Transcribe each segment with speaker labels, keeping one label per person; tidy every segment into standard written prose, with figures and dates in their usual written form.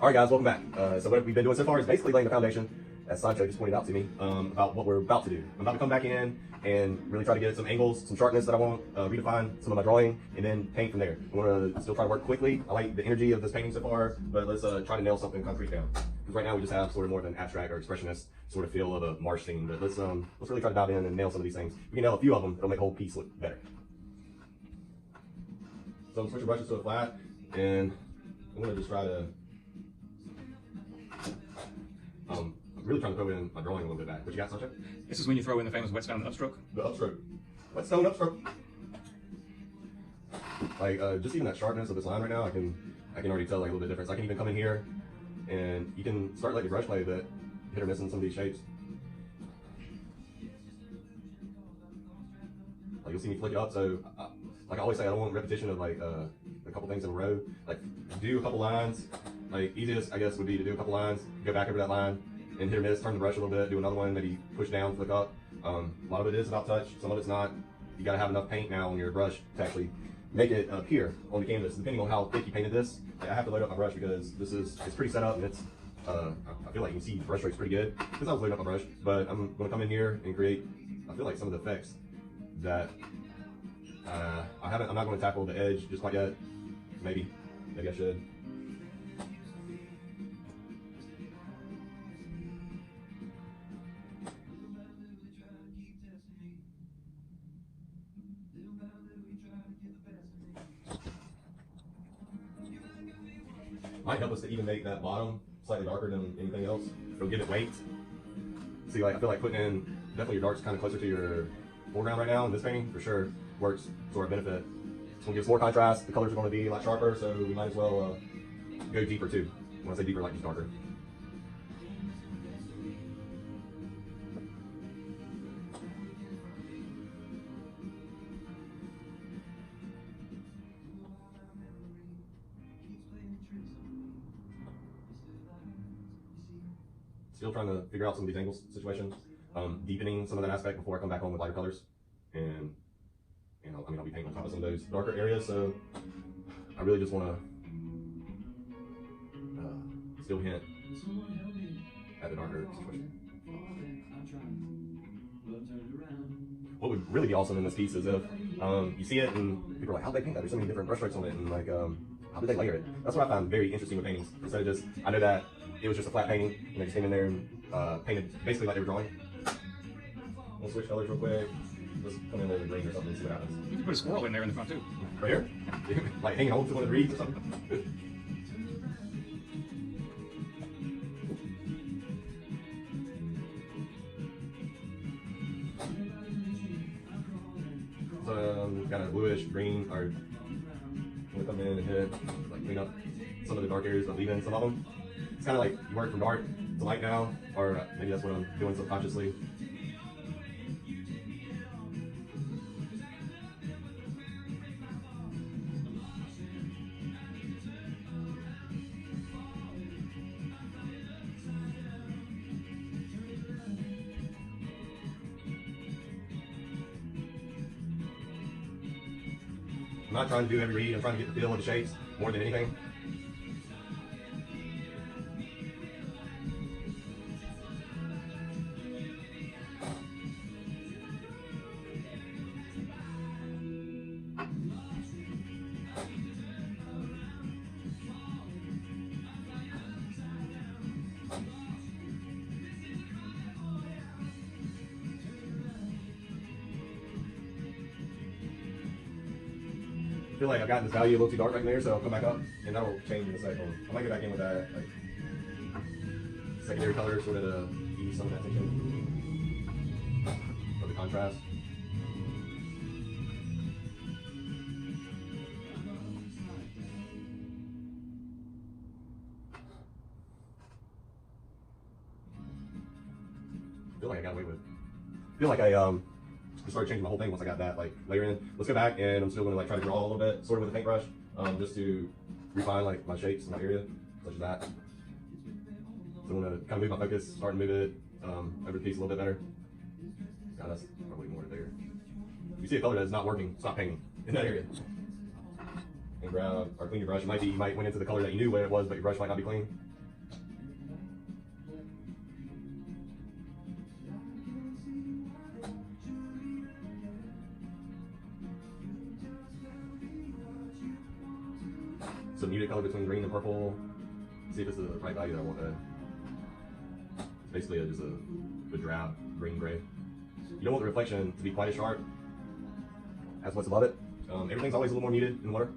Speaker 1: All right, guys, welcome back. So what we've been doing so far is basically laying the foundation, as Sancho just pointed out to me, about what we're about to do. I'm about to come back in and really try to get some angles, some sharpness that I want, redefine some of my drawing, and then paint from there. I want to still try to work quickly. I like the energy of this painting so far, but let's try to nail something concrete down. Because right now we just have sort of more of an abstract or expressionist sort of feel of a Marsh scene. But let's really try to dive in and nail some of these things. If we can nail a few of them, it'll make the whole piece look better. So I'm switching brushes to a flat, and I'm going to just try to I'm really trying to throw in my drawing a little bit back. What you got, Sancho?
Speaker 2: This is when you throw in the famous Whetstone upstroke.
Speaker 1: The upstroke. Whetstone upstroke. Like just even that sharpness of this line right now, I can already tell like a little bit difference. I can even come in here, and you can start letting your brush play a bit, hit or miss in some of these shapes. Like you'll see me flick it up. So, like I always say, I don't want repetition of like a couple things in a row. Like do a couple lines. Like easiest, I guess, would be to do a couple lines, go back over that line, and hit or miss, turn the brush a little bit, do another one, maybe push down, flick up. A lot of it is about touch, some of it's not. You gotta have enough paint now on your brush to actually make it appear on the canvas. Depending on how thick you painted this, I have to load up my brush because it's pretty set up, and it's, I feel like you can see the brush stroke's pretty good because I was loading up my brush, but I'm gonna come in here and create, I feel like some of the effects that I'm not gonna tackle the edge just quite yet. Maybe I should. Might help us to even make that bottom slightly darker than anything else. It'll give it weight. See, like I feel like putting in definitely your darks kind of closer to your foreground right now in this painting for sure works to our benefit. It's gonna give us more contrast. The colors are going to be a lot sharper, so we might as well go deeper too. When I say deeper, like just darker. Still trying to figure out some of these angles situations, deepening some of that aspect before I come back on with lighter colors, and I'll be painting on top of some of those darker areas. So I really just want to still hint at the darker situation. What would really be awesome in this piece is if you see it and people are like, how did they paint that? There's so many different brush strokes on it, and like how did they layer it? That's what I find very interesting with paintings. Instead of just, I know that it was just a flat painting, and they just came in there and painted basically like they were drawing. We'll switch colors real quick. Let's come in with a green or something and see what happens.
Speaker 2: You can put a squirrel in there in the front too.
Speaker 1: Right here? Like hanging on to one of the reeds or something? So got a bluish green, or I'm gonna come in and hit, like clean up some of the dark areas, but leave in some of them. It's kind of like you work from dark to light now, or maybe that's what I'm doing subconsciously. I'm not trying to do every read, I'm trying to get the feel of the shapes more than anything. I feel like I've gotten this value a little too dark right there, so I'll come back up and that'll change in a second. I might get back in with that like secondary color sort of to ease some of that tension or the contrast. I feel like I got away with it. I feel like I started changing the whole thing once I got that like layer in. Let's go back, and I'm still going to like try to draw a little bit, sort of with a paintbrush, just to refine like my shapes in my area, such as that. So I'm going to kind of move my focus, start to move it over the piece a little bit better. God, that's probably more there. If you see a color that's not working, stop painting in that area. And grab or clean your brush. You might went into the color that you knew where it was, but your brush might not be clean. muted color between green and purple. See if it's the right value that I want there. It's basically just a drab green gray. You don't want the reflection to be quite as sharp as what's above it. Everything's always a little more muted in water.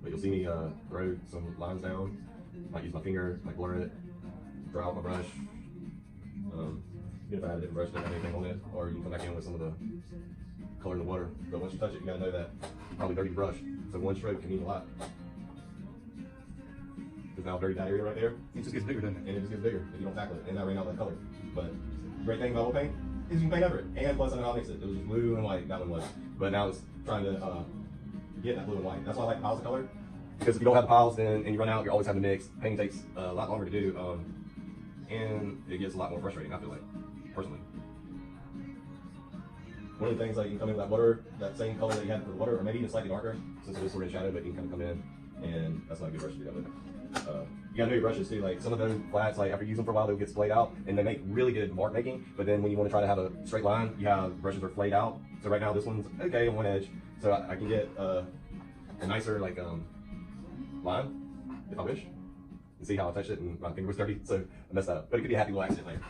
Speaker 1: But you'll see me throw some lines down. Might use my finger, might blur it, draw out my brush. Even if I had a different brush that had anything on it, or you can come back in with some of the color in the water. But once you touch it, you gotta know that you probably dirty the brush. So one stroke can mean a lot. Because now I've dirtied that area right there.
Speaker 2: It just gets bigger, doesn't it?
Speaker 1: And it just gets bigger if you don't tackle it, and that ran out that color. But the great thing about oil paint is you can paint over it. And plus I know how to mix it. It was just blue and white, that one was. But now it's trying to get that blue and white. That's why I like piles of color. Because if you don't have the piles and you run out, you're always having to mix. Painting takes a lot longer to do. And it gets a lot more frustrating, I feel like, personally. One of the things, like, you can come in with that water, that same color that you had for the water, or maybe even slightly darker, since it is sort of in shadow, but you can kind of come in, and that's not a good brush to do that with. You gotta know your brushes too. Like some of those flats, like after you use them for a while, they'll get splayed out, and they make really good mark making. But then when you want to try to have a straight line, you have brushes are flayed out. So right now this one's okay on one edge, so I can get a nicer like line if I wish. And see how I touched it and my finger was dirty, so I messed that up. But it could be a happy little accident later.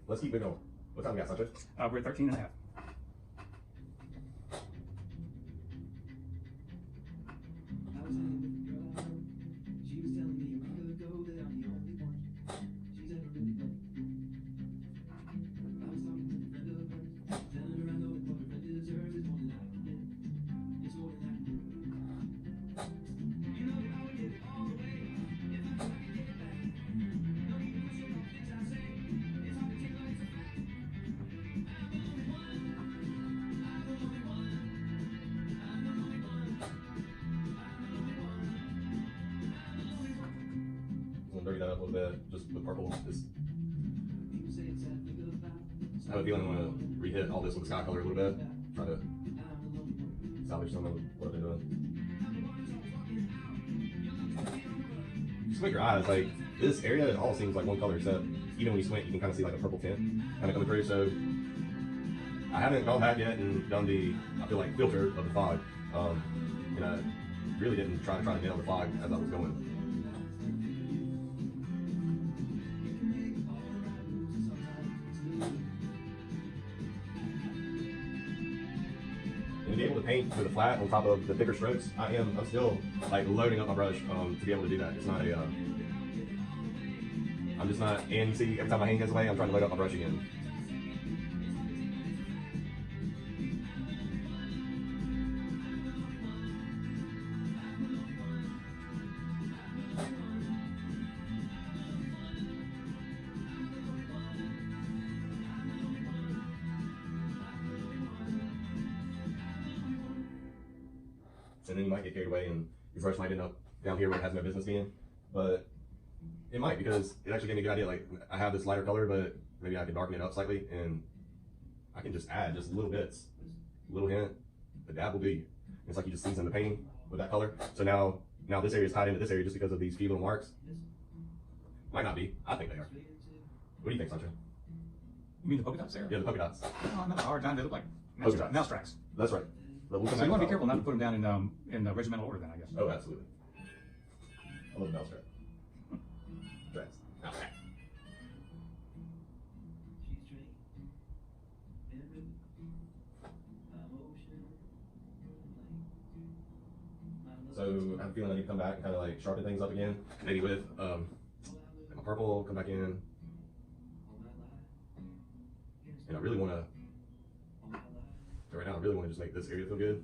Speaker 1: Let's keep it going. What time we got, Sancho?
Speaker 2: We're at 13 and a half.
Speaker 1: Dirty that up a little bit, just with purple. Just I have a feeling I'm gonna re-hit all this with the sky color a little bit. Try to salvage some of what I've been doing. Just squint your eyes, like this area, it all seems like one color, except even when you squint, you can kind of see like a purple tint kind of coming through. So I haven't gone back yet and done the, I feel like, filter of the fog. And I really didn't try to nail the fog as I was going. And to be able to paint with a flat on top of the thicker strokes, I'm still like loading up my brush to be able to do that. It's not a, I'm just not, and you see every time my hand goes away, I'm trying to load up my brush again. And then you might get carried away and your brush might end up down here where it has no business being. But it might, because it actually gave me a good idea. Like I have this lighter color, but maybe I could darken it up slightly and I can just add just little bits, a little hint, the dab will be. It's like you just season the painting with that color. So now this area is tied into this area just because of these few little marks. Might not be. I think they are. What do you think, Sancho?
Speaker 2: You mean the polka dots there?
Speaker 1: Yeah, the polka dots.
Speaker 2: Oh, I'm having a hard time. They look like
Speaker 1: Polka dots.
Speaker 2: mouse tracks.
Speaker 1: That's right. But we'll come
Speaker 2: So
Speaker 1: back
Speaker 2: you want to
Speaker 1: to
Speaker 2: be careful not to put them down in regimental order then, I guess.
Speaker 1: Oh, absolutely. I love the mouse trap. Tracks. Okay. So I have a feeling I need to come back and kind of like sharpen things up again. Maybe with my purple, come back in. And I really want to, right now I really want to just make this area feel good.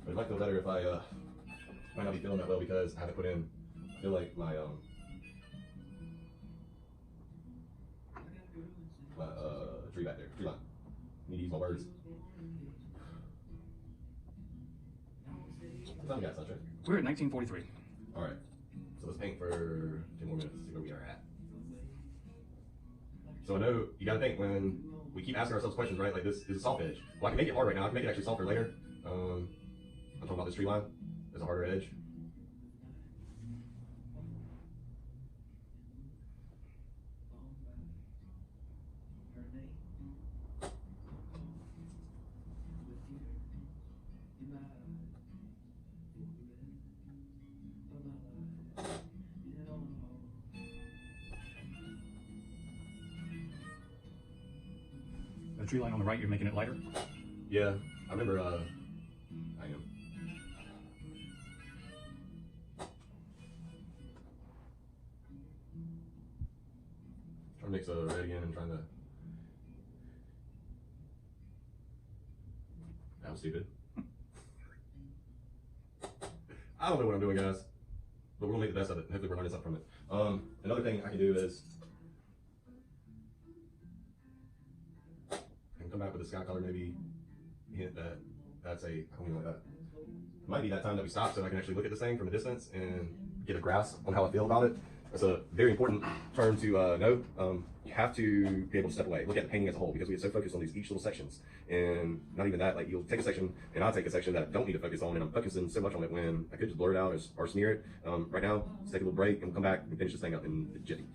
Speaker 1: But it might feel better if I might not be feeling that well because I haven't put in, I feel like my tree back there, tree line. Need to use my words. What time we got, Sancho?
Speaker 2: We're at 1943.
Speaker 1: All right, so let's paint for 10 more minutes to see where we are at. So I know you gotta think when we keep asking ourselves questions, right? Like this is a soft edge. Well, I can make it hard right now. I can make it actually softer later. I'm talking about this tree line. There's a harder edge.
Speaker 2: the tree line on the right, you're making it lighter.
Speaker 1: Yeah, I remember, I am. Trying to mix a red again and trying to. That was stupid. I don't know what I'm doing, guys, but we'll make the best of it. Hopefully, we're learning something from it. Another thing I can do is I can come back with the sky color, maybe hint that that's a, I don't even know what that. Might be that time that we stop so I can actually look at this thing from a distance and get a grasp on how I feel about it. That's a very important term to know. You have to be able to step away, look at the painting as a whole, because we get so focused on each little sections. And not even that, like you'll take a section and I'll take a section that I don't need to focus on, and I'm focusing so much on it when I could just blur it out or smear it. Right now, let's take a little break and we'll come back and finish this thing up in a jiffy.